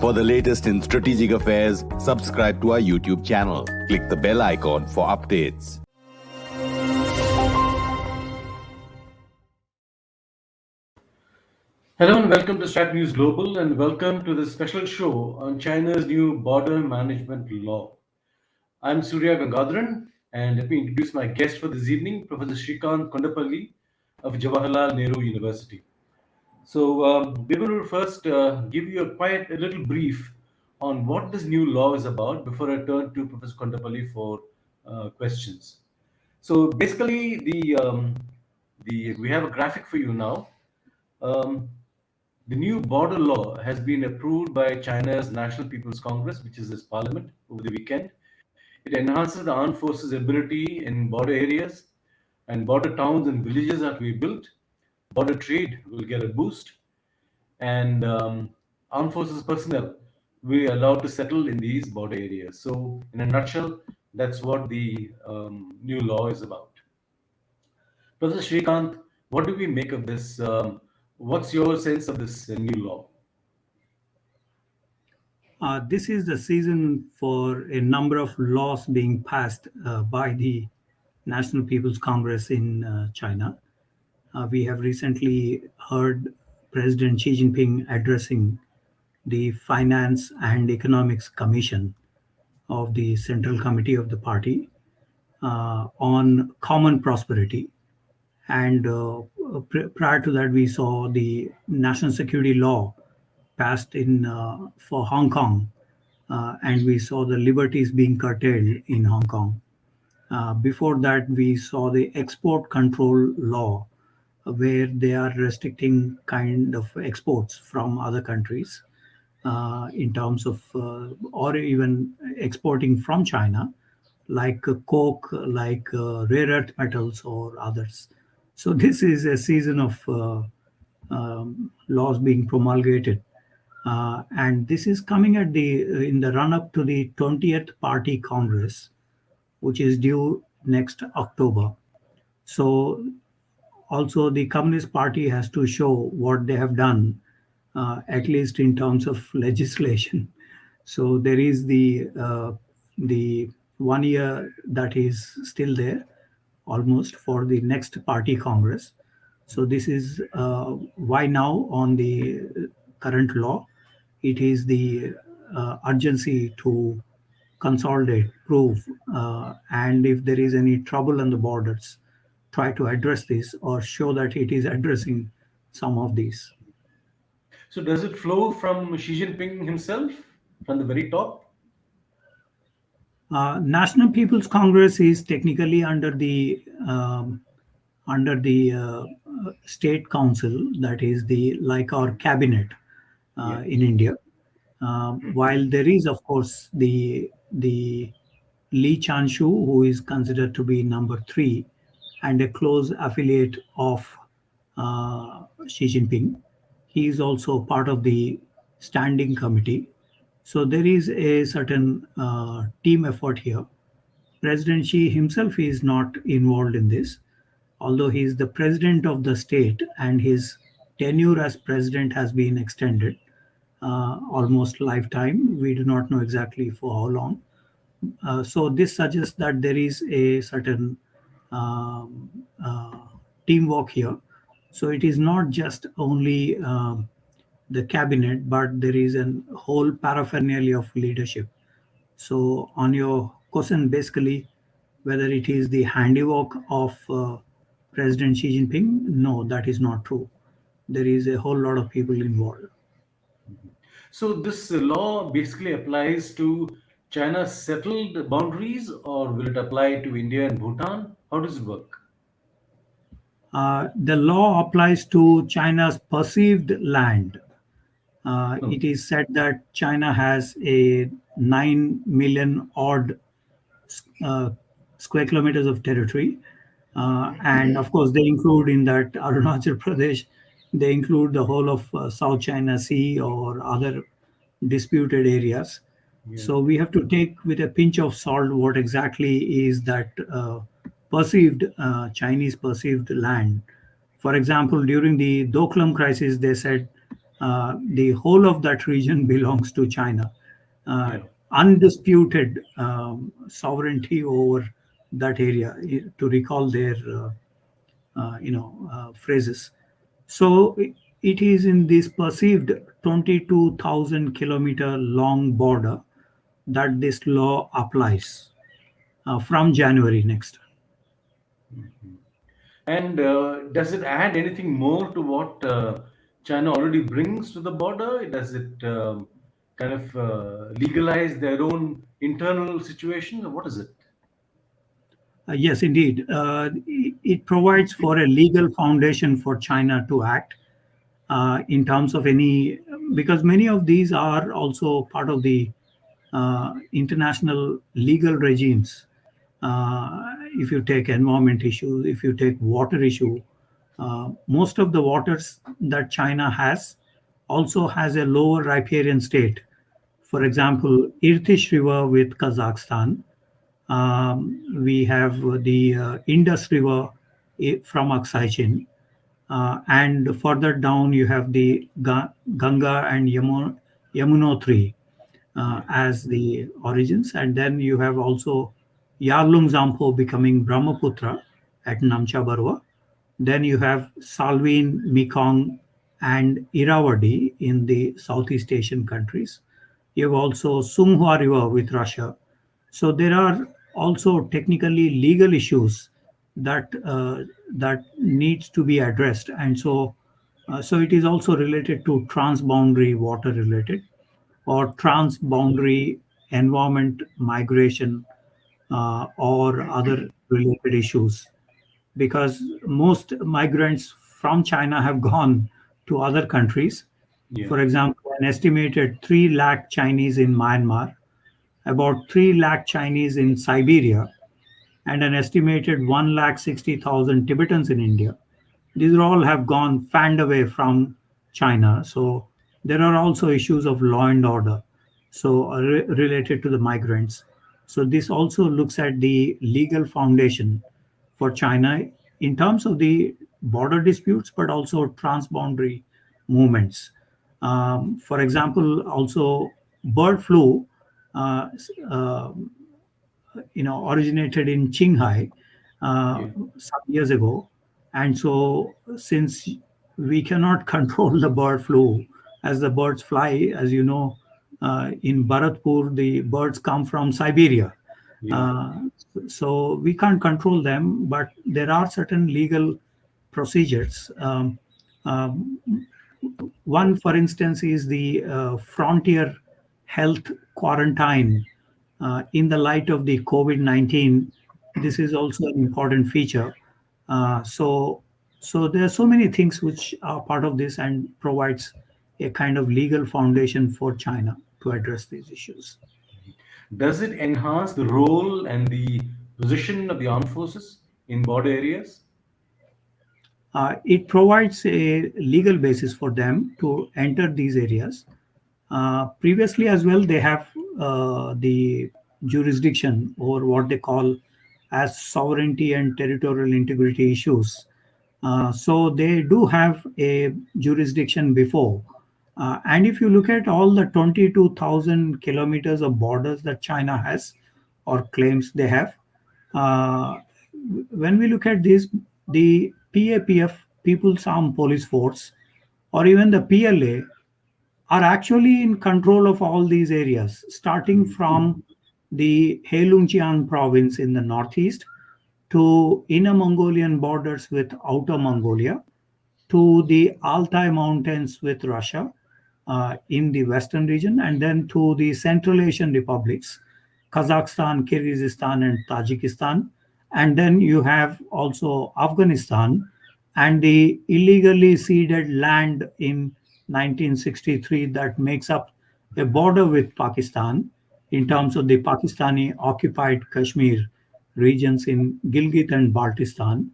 For the latest in strategic affairs, subscribe to our YouTube channel. Click the bell icon for updates. Hello and welcome to StratNewsGlobal and welcome to this special show on China's new border management law. I'm Surya Gangadharan and let me introduce my guest for this evening, Professor Srikanth Kondapalli of Jawaharlal Nehru University. So we're going to first give you a little brief on what this new law is about before I turn to Professor Kondapalli for questions. So basically, we have a graphic for you now. The new border law has been approved by China's National People's Congress, which is its parliament, over the weekend. It enhances the armed forces' ability in border areas, and border towns and villages are to be built. Border trade will get a boost, and armed forces personnel will be allowed to settle in these border areas. So, in a nutshell, that's what the new law is about. Professor Srikanth, what do we make of this? What's your sense of this new law? This is the season for a number of laws being passed by the National People's Congress in China. We have recently heard President Xi Jinping addressing the Finance and Economics Commission of the Central Committee of the party on common prosperity. And prior to that, we saw the national security law passed in for Hong Kong, and we saw the liberties being curtailed in Hong Kong. Before that, we saw the export control law, where they are restricting kind of exports from other countries in terms of, or even exporting from China, like coke, like rare earth metals or others. So this is a season of laws being promulgated. And this is coming at in the run-up to the 20th Party Congress, which is due next October. So also the Communist Party has to show what they have done, at least in terms of legislation. So there is the 1 year that is still there, almost, for the next Party Congress. So this is why now on the current law, it is the urgency to consolidate, prove, and if there is any trouble on the borders, try to address this or show that it is addressing some of these. So does it flow from Xi Jinping himself, from the very top? National People's Congress is technically under the state council, that is the like our cabinet in India. While there is, of course, the Li Chanshu, who is considered to be number 3 and a close affiliate of Xi Jinping. He is also part of the standing committee. So there is a certain team effort here. President Xi himself is not involved in this, although he is the president of the state and his tenure as president has been extended almost lifetime. We do not know exactly for how long. So this suggests that there is a certain teamwork here. So it is not just only the cabinet, but there is a whole paraphernalia of leadership. So on your question, basically, whether it is the handiwork of President Xi Jinping, no, that is not true. There is a whole lot of people involved. So this law basically applies to China's settled boundaries, or will it apply to India and Bhutan? How does it work? The law applies to China's perceived land. It is said that China has a 9 million odd square kilometers of territory. And of course, they include in that Arunachal Pradesh, they include the whole of South China Sea or other disputed areas. So we have to take with a pinch of salt what exactly is that perceived Chinese perceived land. For example, during the Doklam crisis, they said the whole of that region belongs to China. Yeah. Undisputed sovereignty over that area, to recall their phrases. So it is in this perceived 22,000-kilometer long border that this law applies from January next. And does it add anything more to what China already brings to the border? Does it kind of legalize their own internal situation? Or what is it? Yes, indeed. It provides for a legal foundation for China to act in terms of any, because many of these are also part of the international legal regimes. If you take environment issues, if you take water issue, most of the waters that China has also has a lower riparian state. For example, Irtysh River with Kazakhstan. We have the Indus River from Aksai, and further down you have the Ganga and Yamunotri as the origins, and then you have also Yarlung Zampo becoming Brahmaputra at Namcha Barwa. Then you have Salween, Mekong, and Irrawaddy in the Southeast Asian countries. You have also Sunghua River with Russia. So there are also technically legal issues that needs to be addressed, and so it is also related to transboundary water related or transboundary environment migration or other related issues, because most migrants from China have gone to other countries. Yeah. For example, an estimated 3 lakh Chinese in Myanmar, about 3 lakh Chinese in Siberia, and an estimated 1,60,000 Tibetans in India. These all have gone fanned away from China. So there are also issues of law and order, so related to the migrants. So this also looks at the legal foundation for China in terms of the border disputes, but also transboundary movements. For example, also bird flu uh, uh, originated in Qinghai Yeah. some years ago. And so, since we cannot control the bird flu as the birds fly, as you know, in Bharatpur, the birds come from Siberia. Yeah. Uh, so, we can't control them, but there are certain legal procedures. Um, One, for instance, is the frontier health quarantine in the light of the COVID-19. This is also an important feature. So there are so many things which are part of this and provides a kind of legal foundation for China to address these issues. Does it enhance the role and the position of the armed forces in border areas? It provides a legal basis for them to enter these areas. Previously, as well, they have the jurisdiction over what they call as sovereignty and territorial integrity issues. So they do have a jurisdiction before. And if you look at all the 22,000 kilometers of borders that China has or claims they have, uh, when we look at this, the PAPF, People's Armed Police Force, or even the PLA, are actually in control of all these areas, starting from the Heilongjiang province in the northeast to Inner Mongolian borders with Outer Mongolia, to the Altai Mountains with Russia in the western region, and then to the Central Asian republics, Kazakhstan, Kyrgyzstan, and Tajikistan. And then you have also Afghanistan and the illegally ceded land in 1963 that makes up a border with Pakistan in terms of the Pakistani occupied Kashmir regions in Gilgit and Baltistan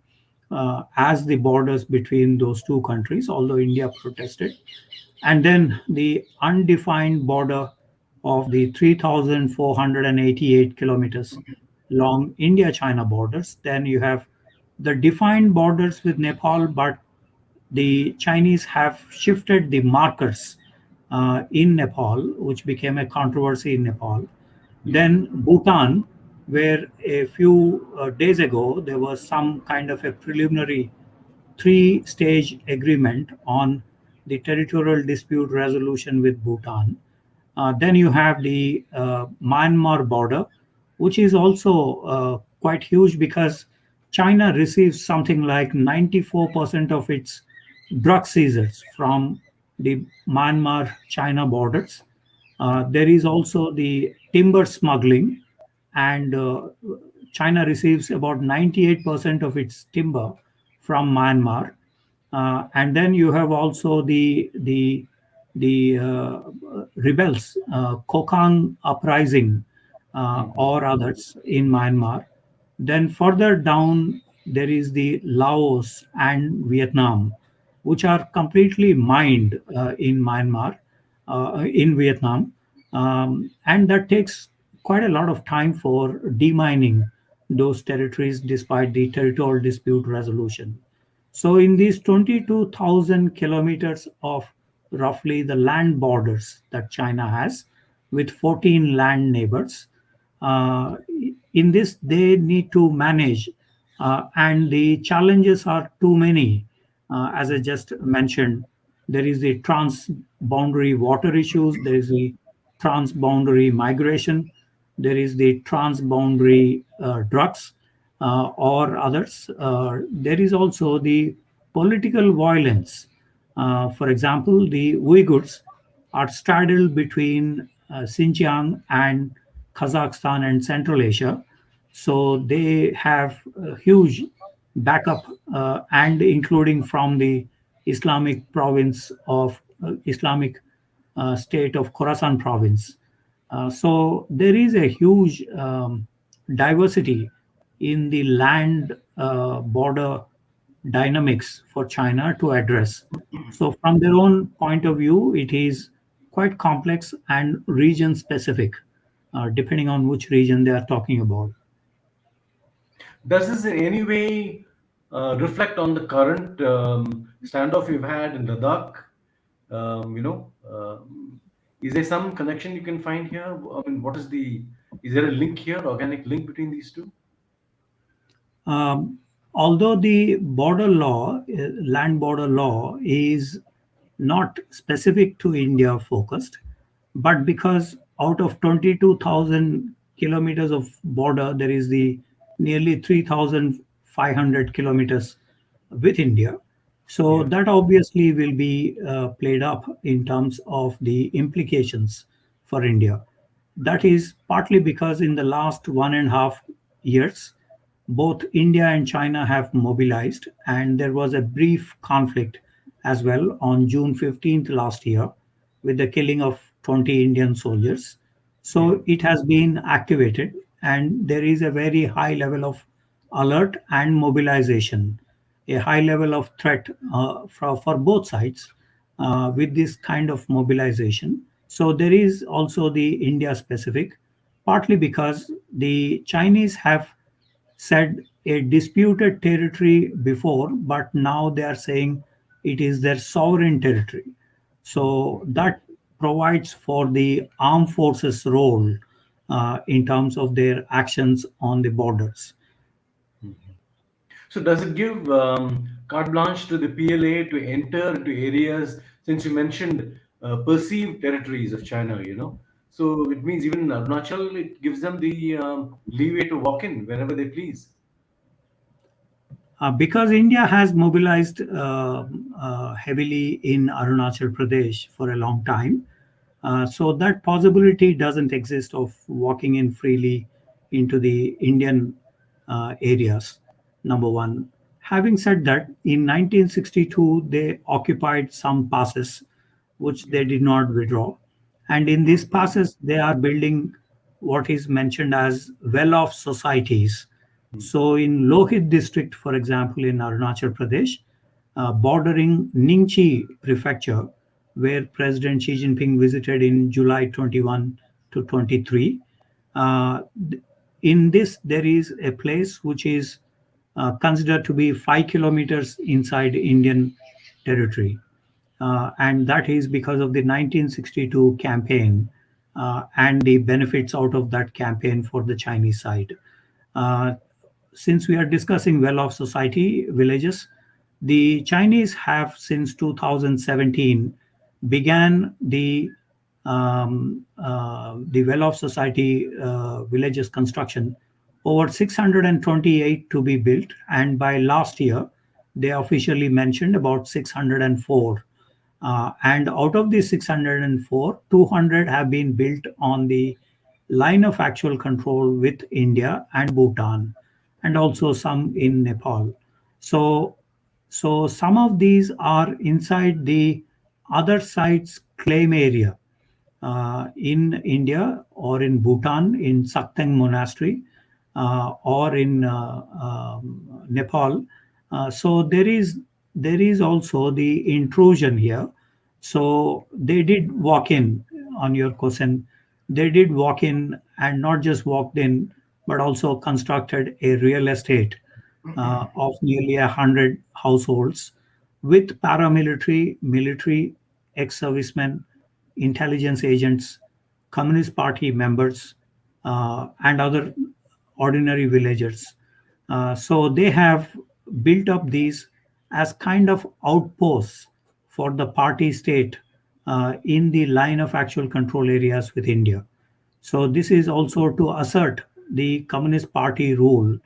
as the borders between those two countries, although India protested. And then the undefined border of the 3,488 kilometers long India China borders. Then you have the defined borders with Nepal, but the Chinese have shifted the markers in Nepal, which became a controversy in Nepal. Then Bhutan, where a few days ago there was some kind of a preliminary three-stage agreement on the territorial dispute resolution with Bhutan. Then you have the Myanmar border, which is also quite huge because China receives something like 94% of its drug seizures from the Myanmar China borders. There is also the timber smuggling, and China receives about 98% of its timber from Myanmar. And then you have also the rebels, Kokang uprising, or others in Myanmar. Then further down, there is the Laos and Vietnam, which are completely mined in Myanmar, in Vietnam. And that takes quite a lot of time for demining those territories despite the territorial dispute resolution. So, in these 22,000 kilometers of roughly the land borders that China has with 14 land neighbors, uh, in this they need to manage, and the challenges are too many. As I just mentioned, there is the transboundary water issues, there is the transboundary migration, there is the transboundary drugs, or others. There is also the political violence. For example, the Uyghurs are straddled between Xinjiang and Kazakhstan and Central Asia. So they have a huge backup, and including from the Islamic province of Islamic state of Khorasan province. So there is a huge diversity in the land border dynamics for China to address. So from their own point of view, it is quite complex and region specific, depending on which region they are talking about. Does this in any way reflect on the current standoff we've had in Ladakh? Is there some connection you can find here? I mean, is there a link here, organic link between these two? Um, Although the border law, land border law, is not specific to India focused, but because out of 22,000 kilometers of border, there is the nearly 3,500 kilometers with India. So Yeah. that obviously will be played up in terms of the implications for India. That is partly because in the last 1.5 years, both India and China have mobilized, and there was a brief conflict as well on June 15th last year with the killing of 20 Indian soldiers. Yeah. So it has been activated, and there is a very high level of alert and mobilization, a high level of threat for both sides with this kind of mobilization. So there is also the India specific, partly because the Chinese have said a disputed territory before, but now they are saying it is their sovereign territory. So that provides for the armed forces role in terms of their actions on the borders. So does it give carte blanche to the PLA to enter into areas, since you mentioned perceived territories of China, So it means even in Arunachal, it gives them the leeway to walk in whenever they please. Because India has mobilized heavily in Arunachal Pradesh for a long time, so that possibility doesn't exist of walking in freely into the Indian areas. Number one. Having said that, in 1962 they occupied some passes, which they did not withdraw, and in these passes they are building what is mentioned as well-off societies. So, in Lohit district, for example, in Arunachal Pradesh, bordering Ningchi prefecture, where President Xi Jinping visited in July 21 to 23, uh, in this there is a place which is considered to be 5 kilometers inside Indian territory. And that is because of the 1962 campaign and the benefits out of that campaign for the Chinese side. Uh, since we are discussing well-off society villages, the Chinese have since 2017 began the well-off society villages construction. Over 628 to be built, and by last year, they officially mentioned about 604. And out of the 604, 200 have been built on the line of actual control with India and Bhutan, and also some in Nepal. So, so some of these are inside the other side's claim area in India or in Bhutan, in Sakteng Monastery, or in Nepal. So there is also the intrusion here. So they did walk in on your question. They did walk in and not just walked in, but also constructed a real estate of nearly 100 households with paramilitary, military, ex-servicemen, intelligence agents, Communist Party members, and other ordinary villagers. So they have built up these as kind of outposts for the party state in the line of actual control areas with India. So this is also to assert the Communist Party rule,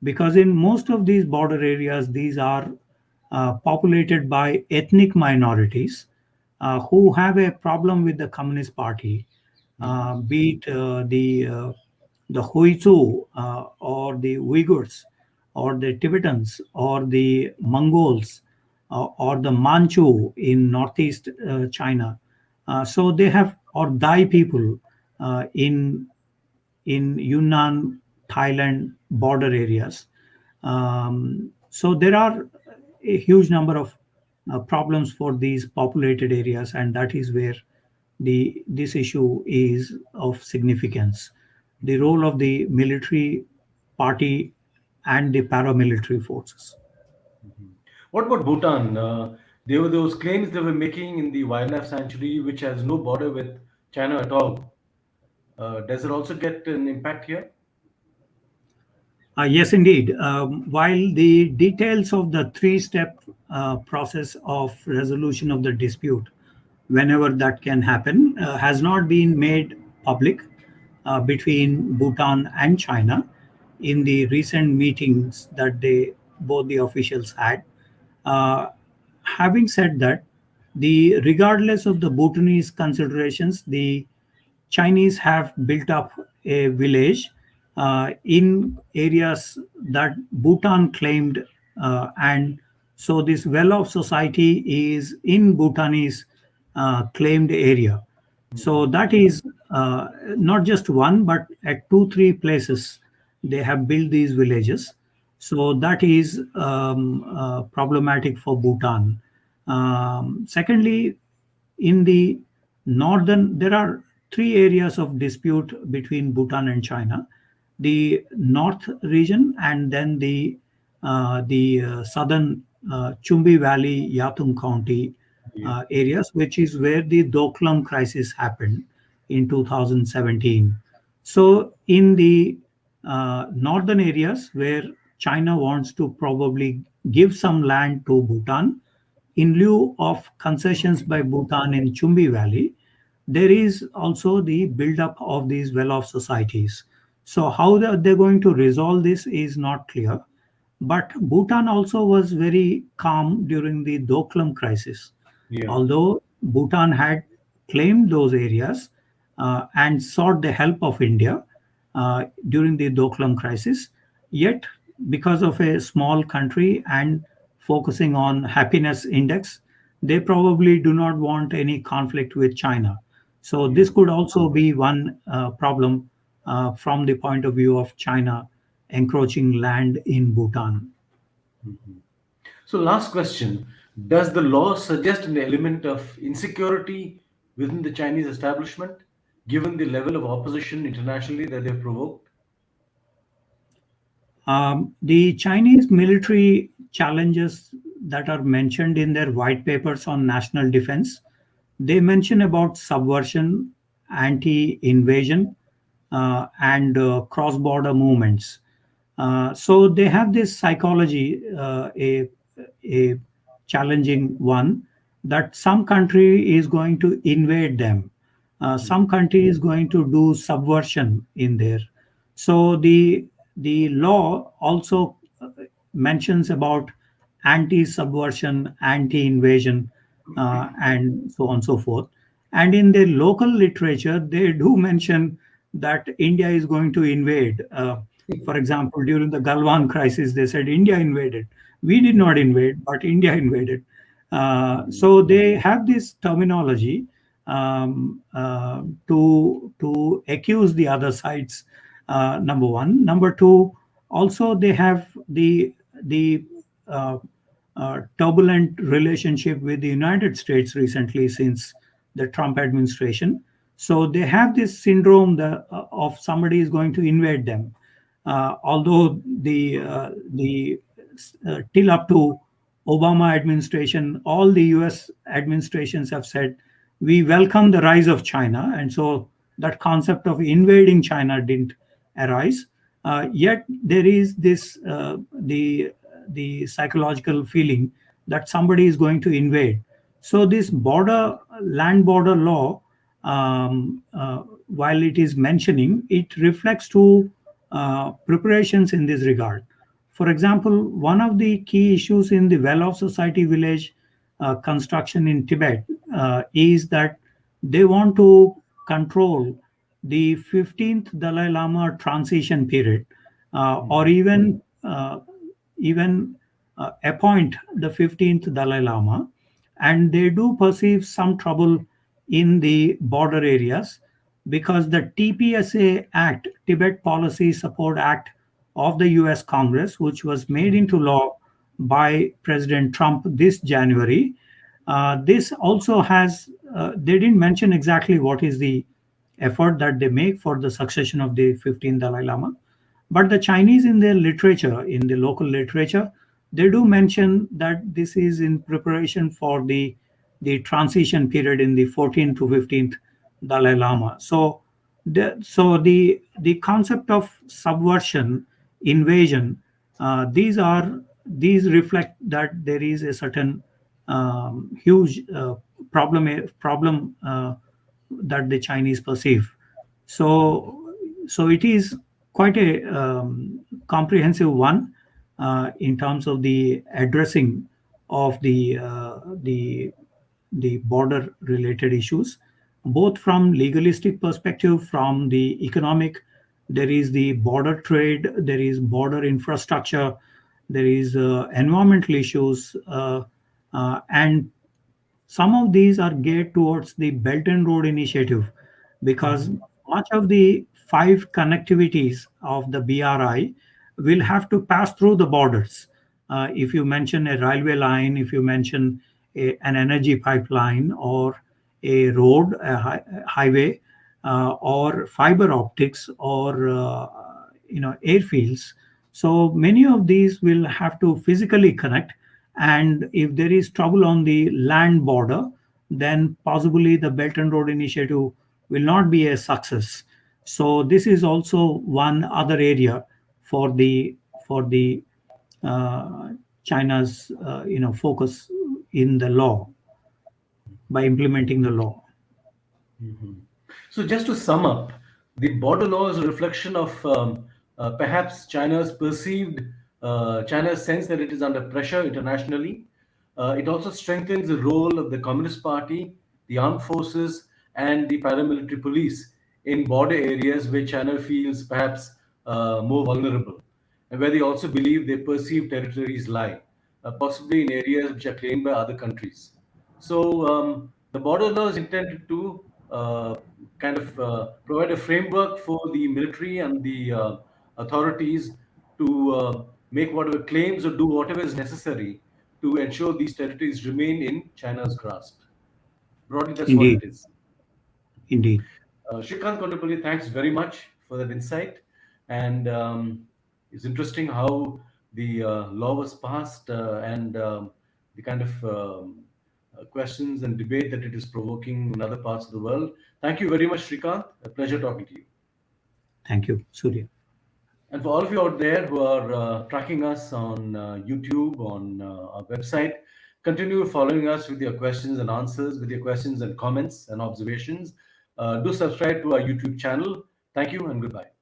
because in most of these border areas, these are populated by ethnic minorities who have a problem with the Communist Party, be it the Huizu or the Uyghurs or the Tibetans or the Mongols or the Manchu in northeast China. So they have, or Dai people in Yunnan, Thailand border areas. So there are a huge number of problems for these populated areas, and that is where this issue is of significance. The role of the military party and the paramilitary forces. What about Bhutan? There were those claims they were making in the wildlife sanctuary, which has no border with China at all. Does it also get an impact here? Yes, indeed. While the details of the three-step process of resolution of the dispute, whenever that can happen, has not been made public between Bhutan and China in the recent meetings that both the officials had. Uh, Having said that, regardless of the Bhutanese considerations, the Chinese have built up a village in areas that Bhutan claimed, and so this well-off society is in Bhutanese claimed area. So that is not just one, but at two, three places they have built these villages. So that is problematic for Bhutan. Secondly, in the northern, there are three areas of dispute between Bhutan and China: the north region, and then the southern Chumbi Valley, Yatung County Yeah. areas, which is where the Doklam crisis happened in 2017. So in the northern areas where China wants to probably give some land to Bhutan in lieu of concessions by Bhutan in Chumbi Valley, there is also the buildup of these well-off societies. So how they're going to resolve this is not clear. But Bhutan also was very calm during the Doklam crisis. Yeah. Although Bhutan had claimed those areas and sought the help of India during the Doklam crisis, yet because of a small country and focusing on happiness index, they probably do not want any conflict with China. So this could also be one problem from the point of view of China encroaching land in Bhutan. So, last question. Does the law suggest an element of insecurity within the Chinese establishment, given the level of opposition internationally that they've provoked? The Chinese military challenges that are mentioned in their white papers on national defense, they mention about subversion, anti-invasion, and cross-border movements. So they have this psychology, a challenging one, that some country is going to invade them. Some country is going to do subversion in there. So the law also mentions about anti-subversion, anti-invasion, and so on and so forth. And in the local literature, they do mention that India is going to invade. For example, during the Galwan crisis, they said India invaded. We did not invade, but India invaded. So they have this terminology to accuse the other sides. Number one. Number two. Also, they have the uh, turbulent relationship with the United States recently since the Trump administration. So they have this syndrome of somebody is going to invade them. Although the till up to Obama administration, all the U.S. administrations have said we welcome the rise of China, and so that concept of invading China didn't arise. Yet there is this the psychological feeling that somebody is going to invade. So this land border law, while it is mentioning, it reflects to preparations in this regard. For example, one of the key issues in the well-off society village construction in Tibet is that they want to control the 15th Dalai Lama transition period, or even appoint the 15th Dalai Lama, and they do perceive some trouble in the border areas because the TPSA Act, Tibet Policy Support Act of the US Congress, which was made into law by President Trump this January, this also has, they didn't mention exactly what is the effort that they make for the succession of the 15th Dalai Lama. But the Chinese in their literature, in the local literature, they do mention that this is in preparation for the transition period in the 14th to 15th Dalai Lama. So the concept of subversion, invasion, these reflect that there is a certain huge problem that the Chinese perceive. So it is quite a comprehensive one in terms of the addressing of the border related issues, both from legalistic perspective, from the economic. There is the border trade, there is border infrastructure, there is environmental issues, and some of these are geared towards the Belt and Road Initiative because much of the five connectivities of the BRI will have to pass through the borders. If you mention a railway line, if you mention an energy pipeline or a road, highway, or fiber optics or airfields, so many of these will have to physically connect, and if there is trouble on the land border, then possibly the Belt and Road Initiative will not be a success. So this is also one other area for the uh, China's focus in the law by implementing the law. So, just to sum up, the border law is a reflection of perhaps China's sense that it is under pressure internationally. It also strengthens the role of the Communist Party, the armed forces, and the paramilitary police in border areas where China feels perhaps more vulnerable, and where they also believe their perceived territories lie, possibly in areas which are claimed by other countries. So the border law is intended to kind of provide a framework for the military and the authorities to make whatever claims or do whatever is necessary to ensure these territories remain in China's grasp. Broadly, that's what Indeed, it is. indeed. Srikanth Kondapalli, thanks very much for that insight. And it's interesting how the law was passed and the kind of questions and debate that it is provoking in other parts of the world. Thank you very much, Srikanth. A pleasure talking to you. Thank you, Surya. And for all of you out there who are tracking us on YouTube, on our website, continue following us with your questions and answers, with your questions and comments and observations. Do subscribe to our YouTube channel. Thank you and goodbye.